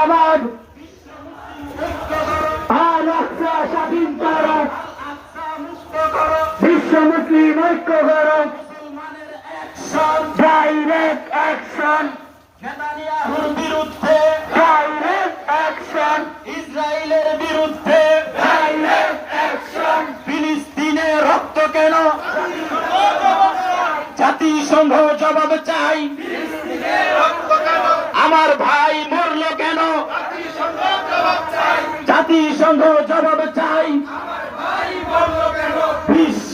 জিন্দাবাদ, আল আকসা স্বাধীন করো, বিশ্ব মুসলিম ঐক্য করো, ডাইরেক্ট অ্যাকশন নেতানিয়াহুর বিরুদ্ধে, ডাইরেক্ট অ্যাকশন ইসরায়েলের বিরুদ্ধে, ডাইরেক্ট অ্যাকশন ফিলিস্তিনে রক্ত কেন, জাতিসংঘ জবাব চাই, আমার ভাই মরল কেন, জাতিসংঘ জবাব চাই, বিশ্ব